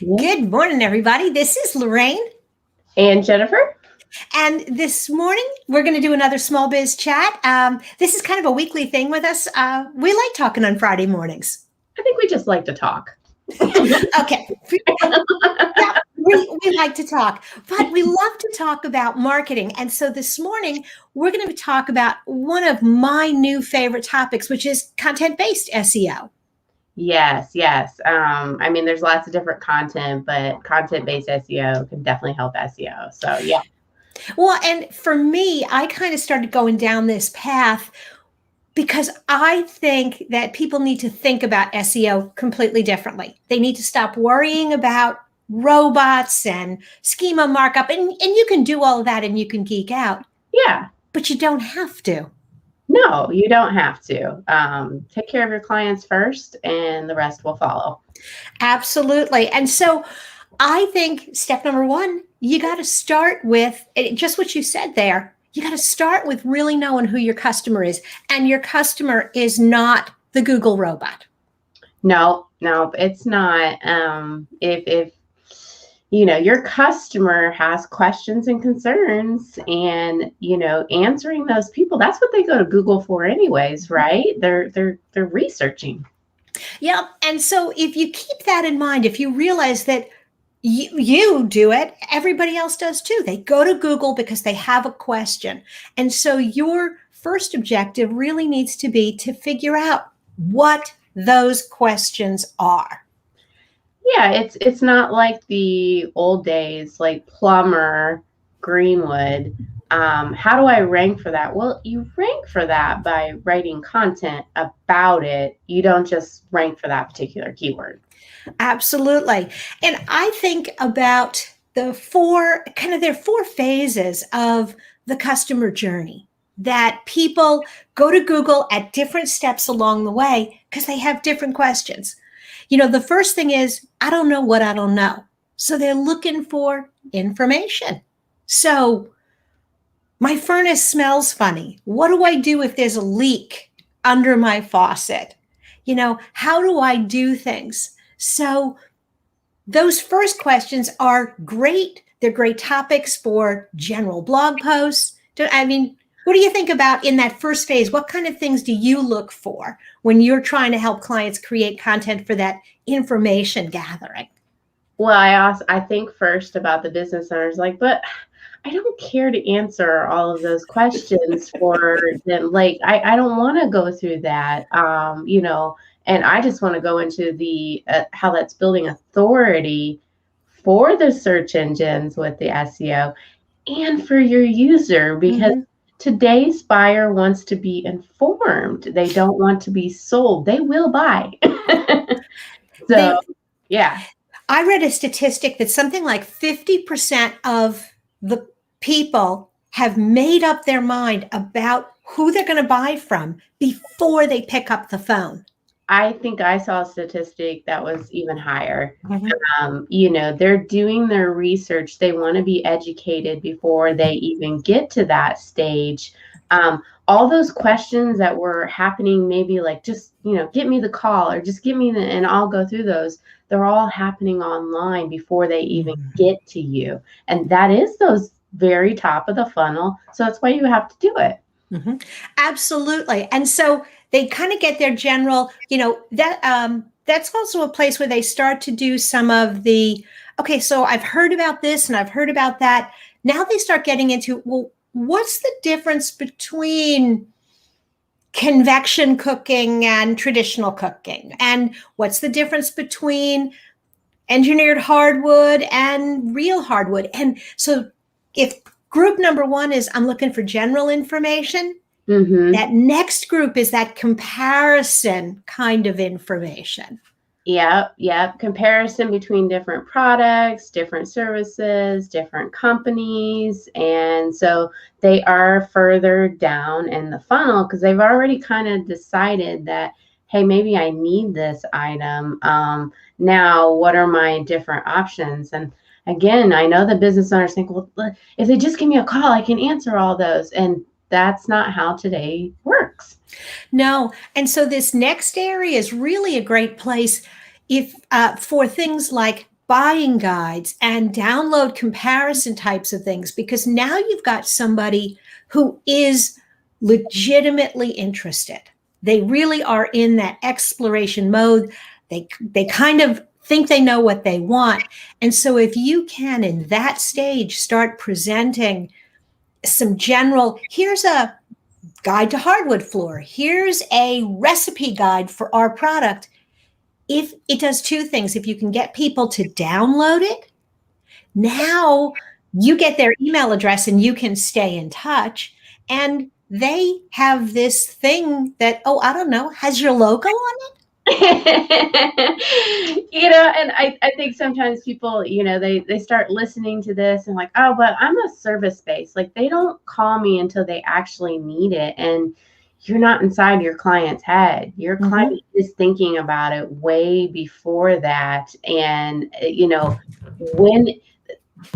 Good morning, everybody. This is Lorraine. And Jennifer. And this morning, we're going to do another small biz chat. This is kind of a weekly thing with us. We like talking on Friday mornings. I think we just like to talk. Okay. Yeah, we like to talk, but we love to talk about marketing. And so this morning, we're going to talk about one of my new favorite topics, which is content-based SEO. Yes. I mean, there's lots of different content, but content-based SEO can definitely help SEO. So, yeah. Well, and for me, I kind of started going down this path because I think that people need to think about SEO completely differently. They need to stop worrying about robots and schema markup. And you can do all of that and you can geek out. Yeah. But you don't have to. No, you don't have to. Take care of your clients first and the rest will follow. Absolutely. And so I think step number one, you got to start with just what you said there. You got to start with really knowing who your customer is. And your customer is not the Google robot. No, it's not. If your customer has questions and concerns and, answering those people, that's what they go to Google for anyways, right? They're researching. Yeah. And so if you keep that in mind, if you realize that you do it, everybody else does too. They go to Google because they have a question. And so your first objective really needs to be to figure out what those questions are. Yeah, it's not like the old days, like plumber, Greenwood. How do I rank for that? Well, you rank for that by writing content about it. You don't just rank for that particular keyword. Absolutely. And I think about there are four phases of the customer journey that people go to Google at different steps along the way because they have different questions. The first thing is, I don't know what I don't know. So they're looking for information. So my furnace smells funny. What do I do if there's a leak under my faucet? How do I do things? So those first questions are great. They're great topics for general blog posts. What do you think about in that first phase? What kind of things do you look for when you're trying to help clients create content for that information gathering? Well, I think first about the business owners, but I don't care to answer all of those questions for them. I don't want to go through that, and I just want to go into the how that's building authority for the search engines with the SEO and for your user, because today's buyer wants to be informed. They don't want to be sold. They will buy. Yeah. I read a statistic that something like 50% of the people have made up their mind about who they're going to buy from before they pick up the phone. I think I saw a statistic that was even higher. They're doing their research. They want to be educated before they even get to that stage. All those questions that were happening, maybe just, get me the call or just give me and I'll go through those. They're all happening online before they even get to you. And that is those very top of the funnel. So that's why you have to do it. Absolutely. And so they kind of get their general, that's also a place where they start to do some of the, okay, so I've heard about this and I've heard about that. Now they start getting into, well, what's the difference between convection cooking and traditional cooking? And what's the difference between engineered hardwood and real hardwood? And so if group number one is I'm looking for general information, that next group is that comparison kind of information. Yep. Comparison between different products, different services, different companies. And so they are further down in the funnel because they've already kind of decided that, hey, maybe I need this item. Now, what are my different options? And again, I know the business owners think, well, if they just give me a call, I can answer all those. And that's not how today works. No. And so this next area is really a great place for things like buying guides and download comparison types of things, because now you've got somebody who is legitimately interested. They really are in that exploration mode. They kind of think they know what they want. And so if you can, in that stage, start presenting some general, here's a guide to hardwood floor, here's a recipe guide for our product. If it does two things, if you can get people to download it, now you get their email address and you can stay in touch. And they have this thing that, oh, I don't know, has your logo on it? And I think sometimes people, they start listening to this and like, oh, but I'm a service based. Like, they don't call me until they actually need it. And you're not inside your client's head. Your client is thinking about it way before that. And, when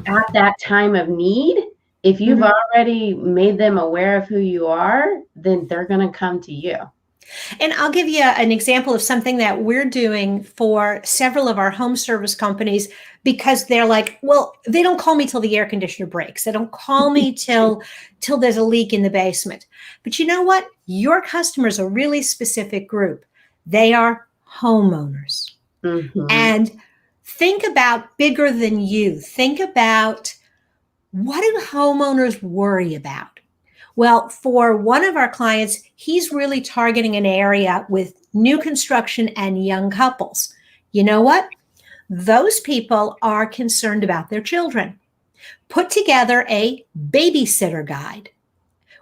at that time of need, if you've already made them aware of who you are, then they're going to come to you. And I'll give you an example of something that we're doing for several of our home service companies, because they're like, well, they don't call me till the air conditioner breaks. They don't call me till there's a leak in the basement. But you know what? Your customers are a really specific group. They are homeowners. And think about bigger than you. Think about, what do homeowners worry about? Well, for one of our clients, he's really targeting an area with new construction and young couples. You know what? Those people are concerned about their children. Put together a babysitter guide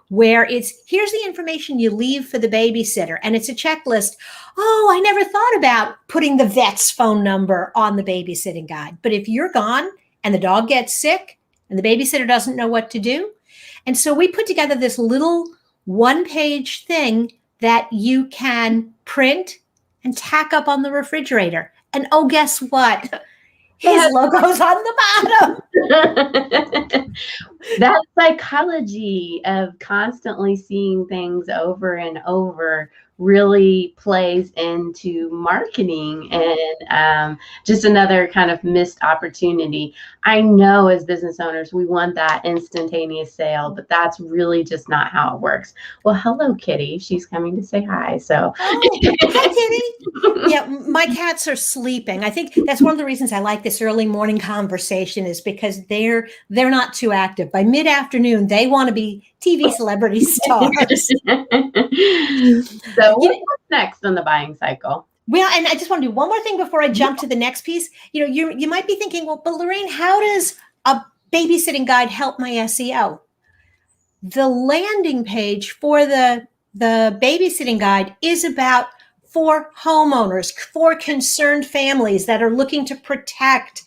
where here's the information you leave for the babysitter. And it's a checklist. Oh, I never thought about putting the vet's phone number on the babysitting guide. But if you're gone and the dog gets sick and the babysitter doesn't know what to do. And so we put together this little one-page thing that you can print and tack up on the refrigerator. And oh, guess what? His logo's on the bottom. That psychology of constantly seeing things over and over really plays into marketing, and just another kind of missed opportunity. I know as business owners, we want that instantaneous sale, but that's really just not how it works. Well, hello, Kitty. She's coming to say hi. So, hi, Kitty. Yeah, my cats are sleeping. I think that's one of the reasons I like this early morning conversation, is because they're not too active. By mid-afternoon, they want to be TV celebrity stars. So what's next on the buying cycle? Well, and I just want to do one more thing before I jump to the next piece. You might be thinking, well, but Lorraine, how does a babysitting guide help my SEO? The landing page for the babysitting guide is about for homeowners, for concerned families that are looking to protect.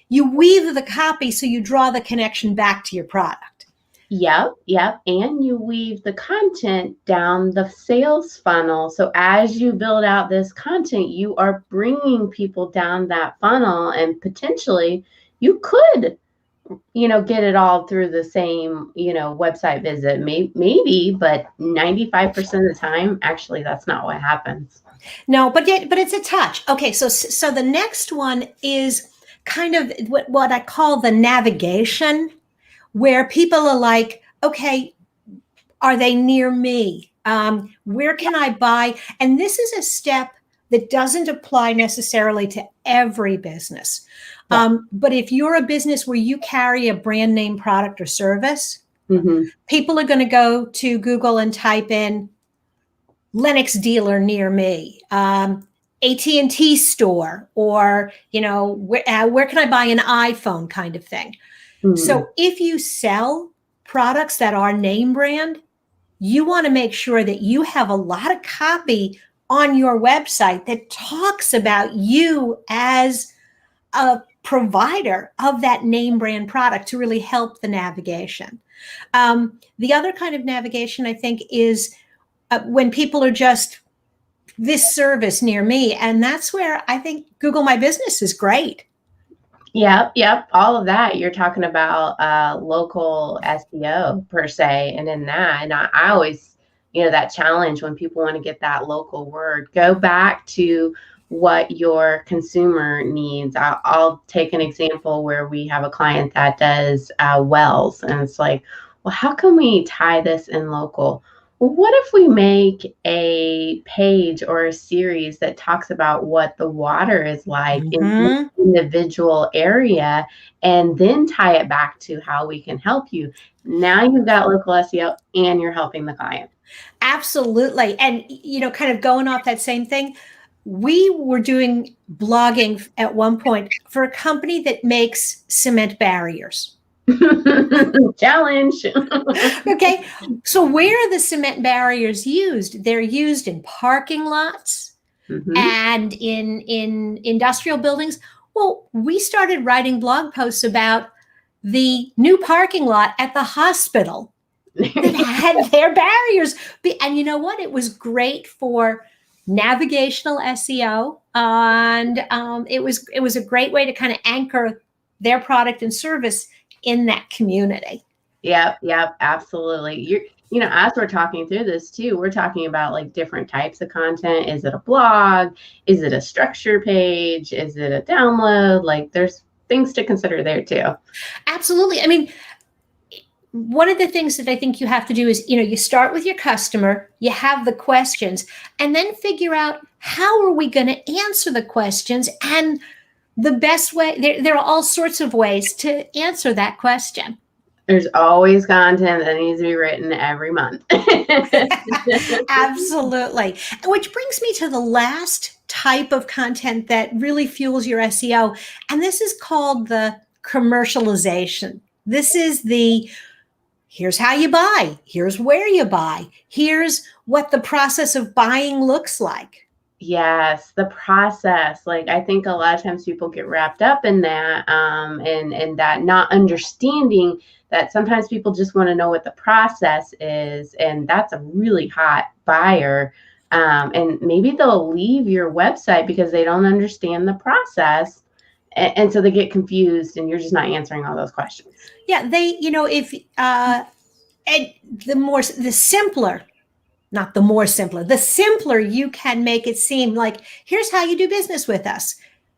You weave the copy so you draw the connection back to your product. Yep. And you weave the content down the sales funnel. So as you build out this content, you are bringing people down that funnel, and potentially you could, get it all through the same, website visit. Maybe, but 95% of the time, actually, that's not what happens. No, but it's a touch. Okay, so the next one is kind of what I call the navigation, where people are like, okay, are they near me? Where can I buy? And this is a step that doesn't apply necessarily to every business. But if you're a business where you carry a brand name product or service, people are going to go to Google and type in Lennox dealer near me, AT&T store, or, where can I buy an iPhone kind of thing. So if you sell products that are name brand, you want to make sure that you have a lot of copy on your website that talks about you as a provider of that name brand product to really help the navigation. The other kind of navigation, I think, is when people are just this service near me. And that's where I think Google My Business is great. Yep. All of that. You're talking about local SEO per se. And in that, and I always, that challenge when people want to get that local word, go back to what your consumer needs. I'll take an example where we have a client that does wells, and it's like, well, how can we tie this in local? Well, what if we make a page or a series that talks about what the water is like in each Mhm. individual area, and then tie it back to how we can help you? Now you've got local SEO and you're helping the client. Absolutely. And, kind of going off that same thing, we were doing blogging at one point for a company that makes cement barriers. Challenge. Okay. So, where are the cement barriers used? They're used in parking lots Mhm. and in industrial buildings. Well, we started writing blog posts about the new parking lot at the hospital that had their barriers. And you know what? It was great for navigational SEO, and it was a great way to kind of anchor their product and service in that community. Yep, yep, absolutely. As we're talking through this too, we're talking about like different types of content. Is it a blog? Is it a structure page? Is it a download? Like there's things to consider there too. Absolutely. I mean, one of the things that I think you have to do is, you start with your customer, you have the questions, and then figure out how are we going to answer the questions. And the best way, there are all sorts of ways to answer that question. There's always content that needs to be written every month. Absolutely. Which brings me to the last type of content that really fuels your SEO. And this is called the commercialization. This is the here's how you buy, here's where you buy, here's what the process of buying looks like. Yes, the process. Like I think a lot of times people get wrapped up in that, and that not understanding that sometimes people just want to know what the process is, and that's a really hot buyer. And maybe they'll leave your website because they don't understand the process, and so they get confused, and you're just not answering all those questions. Yeah, if and the simpler, not the more simpler, the simpler you can make it seem like, here's how you do business with us.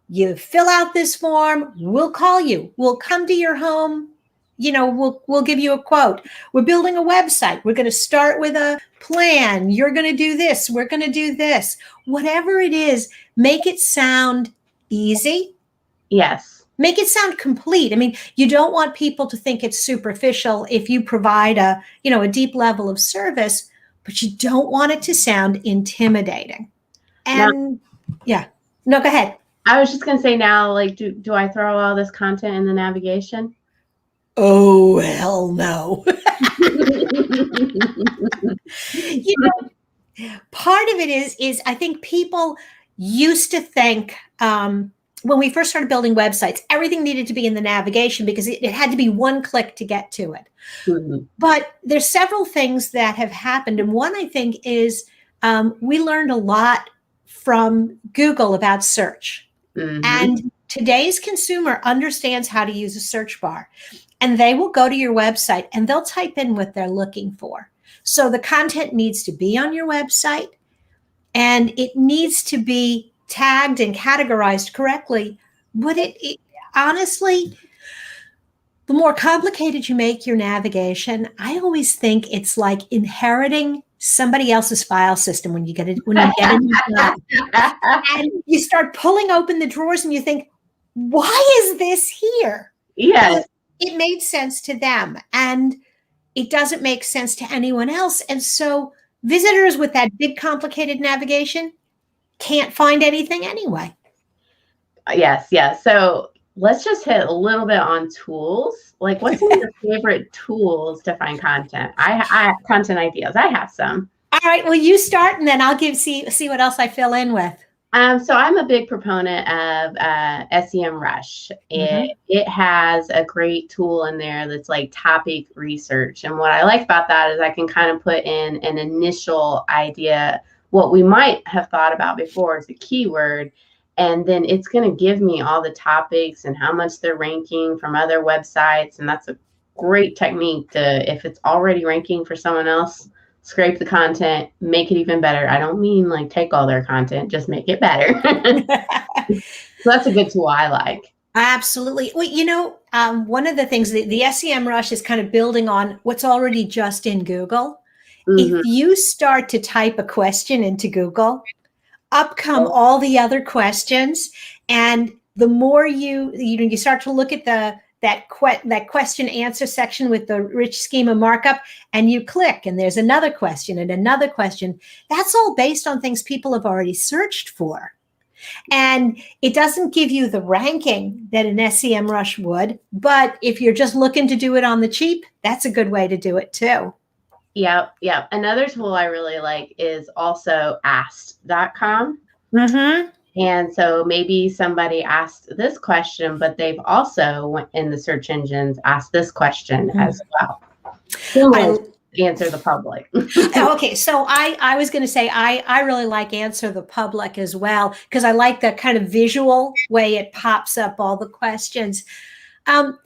You fill out this form, we'll call you, we'll come to your home, we'll give you a quote. We're building a website. We're going to start with a plan. You're going to do this. We're going to do this. Whatever it is, make it sound easy. Yes. Make it sound complete. I mean, you don't want people to think it's superficial if you provide a deep level of service, but you don't want it to sound intimidating. Now, And yeah, no, go ahead. I was just gonna say now, like, do I throw all this content in the navigation? Oh, hell no. Part of it is I think people used to think, when we first started building websites, everything needed to be in the navigation because it had to be one click to get to it. Mhm. But there's several things that have happened. And one, I think, is we learned a lot from Google about search. Mhm. And today's consumer understands how to use a search bar. And they will go to your website and they'll type in what they're looking for. So the content needs to be on your website and it needs to be tagged and categorized correctly. But it honestly, the more complicated you make your navigation, I always think it's like inheriting somebody else's file system when you get it and you start pulling open the drawers and you think, why is this here? Yes. Well, it made sense to them and it doesn't make sense to anyone else. And so visitors with that big complicated navigation can't find anything anyway. Yes, yes. So let's just hit a little bit on tools. Like, what's some of your favorite tools to find content? I content ideas. I have some. All right. Well, you start, and then I'll see what else I fill in with. So I'm a big proponent of SEMrush. It has a great tool in there that's like topic research. And what I like about that is I can kind of put in an initial idea, what we might have thought about before as a keyword. And then it's going to give me all the topics and how much they're ranking from other websites. And that's a great technique to, if it's already ranking for someone else, scrape the content, make it even better. I don't mean like take all their content, just make it better. So that's a good tool I like. Absolutely. Well, one of the things, the SEM rush is kind of building on what's already just in Google. Mm-hmm. If you start to type a question into Google, up come all the other questions. And the more you start to look at that question answer section with the rich schema markup, and you click, and there's another question and another question. That's all based on things people have already searched for. And it doesn't give you the ranking that an SEM rush would, but if you're just looking to do it on the cheap, that's a good way to do it too. Yep. Another tool I really like is also asked.com. Mm-hmm. And so maybe somebody asked this question, but they've also in the search engines asked this question as well. Similar to Answer the Public. Okay, so I was going to say I really like Answer the Public as well, because I like the kind of visual way it pops up all the questions. And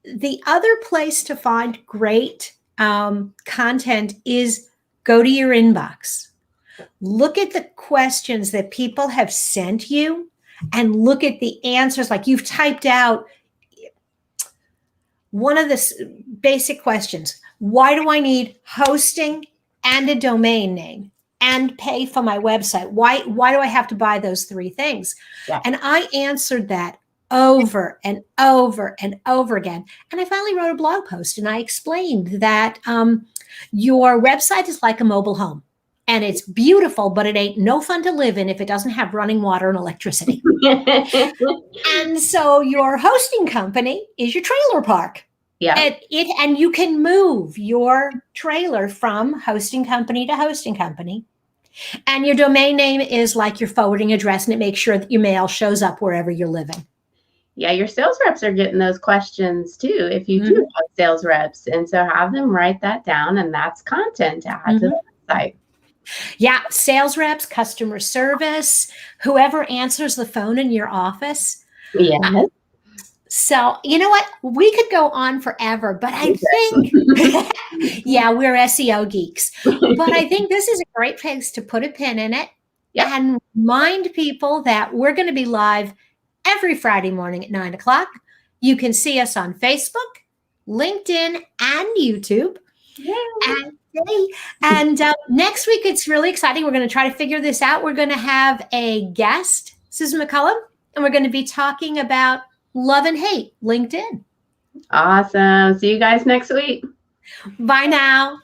the other place to find great content is go to your inbox. Look at the questions that people have sent you and look at the answers. Like you've typed out one of the basic questions. Why do I need hosting and a domain name and pay for my website? Why do I have to buy those three things? Yeah. And I answered that over and over and over again. And I finally wrote a blog post and I explained that your website is like a mobile home. And it's beautiful, but it ain't no fun to live in if it doesn't have running water and electricity. And so your hosting company is your trailer park. Yeah. And you can move your trailer from hosting company to hosting company. And your domain name is like your forwarding address, and it makes sure that your mail shows up wherever you're living. Yeah, your sales reps are getting those questions too, if you do have sales reps. And so have them write that down, and that's content to add to the website. Yeah, sales reps, customer service, whoever answers the phone in your office. Yeah. So, you know what? We could go on forever, but I think, yeah, we're SEO geeks. But I think this is a great place to put a pin in it and remind people that we're going to be live every Friday morning at 9 o'clock. You can see us on Facebook, LinkedIn, and YouTube. And next week, it's really exciting. We're going to try to figure this out. We're going to have a guest, Susan McCullum, and we're going to be talking about love and hate LinkedIn. Awesome. See you guys next week. Bye now.